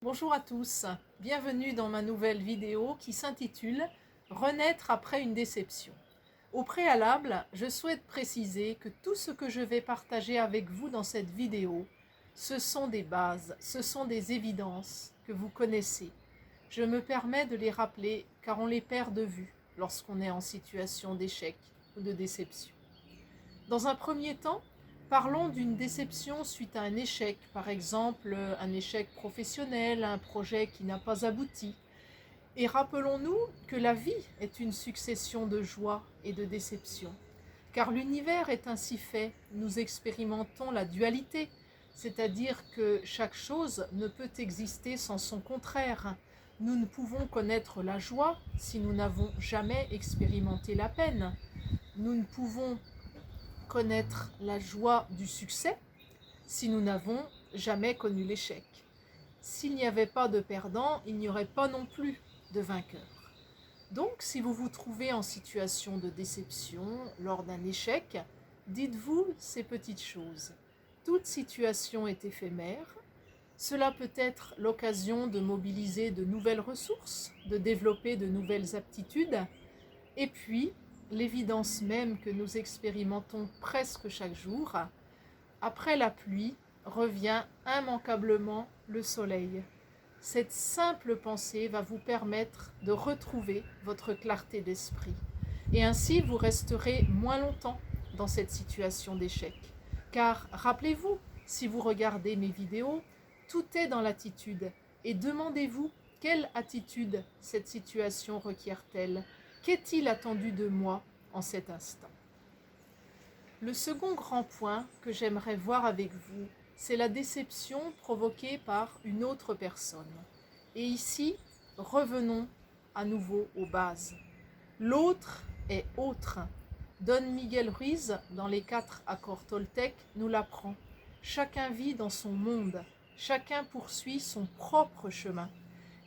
Bonjour à tous, bienvenue dans ma nouvelle vidéo qui s'intitule « Renaître après une déception ». Au préalable, je souhaite préciser que tout ce que je vais partager avec vous dans cette vidéo, ce sont des bases, ce sont des évidences que vous connaissez. Je me permets de les rappeler car on les perd de vue lorsqu'on est en situation d'échec ou de déception. Dans un premier temps, parlons d'une déception suite à un échec, par exemple un échec professionnel, un projet qui n'a pas abouti. Et rappelons-nous que la vie est une succession de joies et de déceptions. Car l'univers est ainsi fait, nous expérimentons la dualité, c'est-à-dire que chaque chose ne peut exister sans son contraire. Nous ne pouvons connaître la joie si nous n'avons jamais expérimenté la peine. Nous ne pouvons connaître la joie du succès si nous n'avons jamais connu l'échec. S'il n'y avait pas de perdant, il n'y aurait pas non plus de vainqueur. Donc, si vous vous trouvez en situation de déception lors d'un échec, dites-vous ces petites choses. Toute situation est éphémère. Cela peut être l'occasion de mobiliser de nouvelles ressources, de développer de nouvelles aptitudes. Et puis, l'évidence même que nous expérimentons presque chaque jour, après la pluie revient immanquablement le soleil. Cette simple pensée va vous permettre de retrouver votre clarté d'esprit. Et ainsi, vous resterez moins longtemps dans cette situation d'échec. Car rappelez-vous, si vous regardez mes vidéos, tout est dans l'attitude. Et demandez-vous quelle attitude cette situation requiert-elle ? Qu'est-il attendu de moi en cet instant ? Le second grand point que j'aimerais voir avec vous, c'est la déception provoquée par une autre personne. Et ici, revenons à nouveau aux bases. L'autre est autre. Don Miguel Ruiz, dans les 4 accords Toltec, nous l'apprend. Chacun vit dans son monde, chacun poursuit son propre chemin.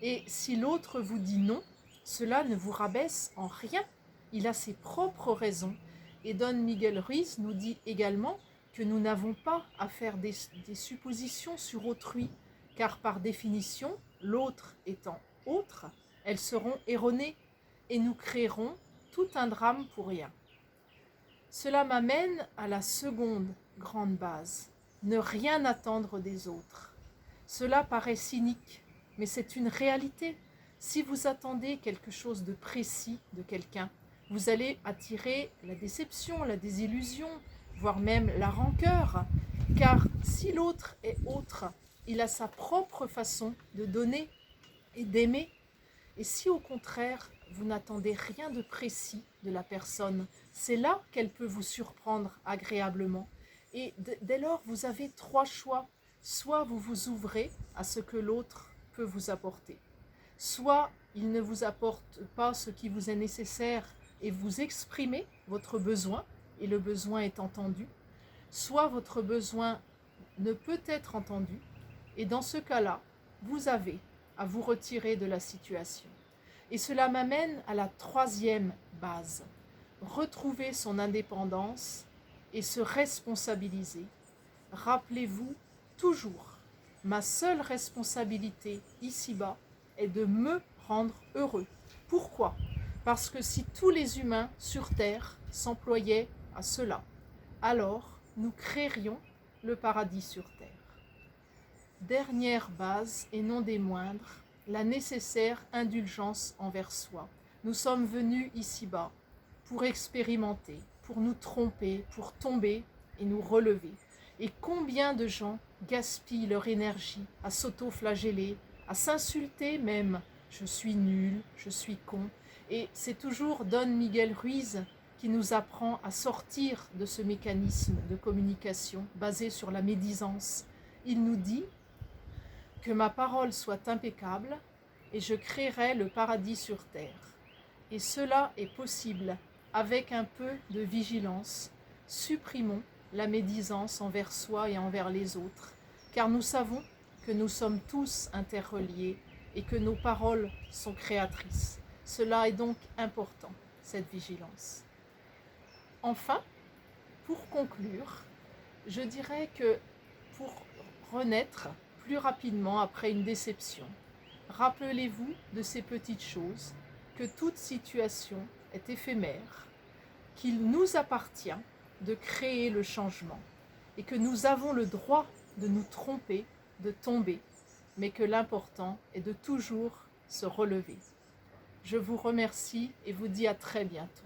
Et si l'autre vous dit non, cela ne vous rabaisse en rien. Il a ses propres raisons. Et Don Miguel Ruiz nous dit également que nous n'avons pas à faire des suppositions sur autrui, car par définition, l'autre étant autre, elles seront erronées et nous créerons tout un drame pour rien. Cela m'amène à la seconde grande base, ne rien attendre des autres. Cela paraît cynique, mais c'est une réalité. Si vous attendez quelque chose de précis de quelqu'un, vous allez attirer la déception, la désillusion, voire même la rancœur. Car si l'autre est autre, il a sa propre façon de donner et d'aimer. Et si au contraire, vous n'attendez rien de précis de la personne, c'est là qu'elle peut vous surprendre agréablement. Et dès lors, vous avez 3 choix. Soit vous vous ouvrez à ce que l'autre peut vous apporter, soit il ne vous apporte pas ce qui vous est nécessaire et vous exprimez votre besoin et le besoin est entendu, soit votre besoin ne peut être entendu et dans ce cas-là, vous avez à vous retirer de la situation. Et cela m'amène à la 3e base, retrouver son indépendance et se responsabiliser. Rappelez-vous toujours, ma seule responsabilité ici-bas est de me rendre heureux. Pourquoi ? Parce que si tous les humains sur Terre s'employaient à cela, alors nous créerions le paradis sur Terre. Dernière base, et non des moindres, la nécessaire indulgence envers soi. Nous sommes venus ici-bas pour expérimenter, pour nous tromper, pour tomber et nous relever. Et combien de gens gaspillent leur énergie à s'auto-flageller, à s'insulter même. Je suis nul, je suis con. Et c'est toujours Don Miguel Ruiz qui nous apprend à sortir de ce mécanisme de communication basé sur la médisance. Il nous dit que ma parole soit impeccable et je créerai le paradis sur terre. Et cela est possible avec un peu de vigilance. Supprimons la médisance envers soi et envers les autres, car nous savons que nous sommes tous interreliés et que nos paroles sont créatrices. Cela est donc important, cette vigilance. Enfin, pour conclure, je dirais que pour renaître, plus rapidement après une déception. Rappelez-vous de ces petites choses, que toute situation est éphémère, qu'il nous appartient de créer le changement et que nous avons le droit de nous tromper, de tomber, mais que l'important est de toujours se relever. Je vous remercie et vous dis à très bientôt.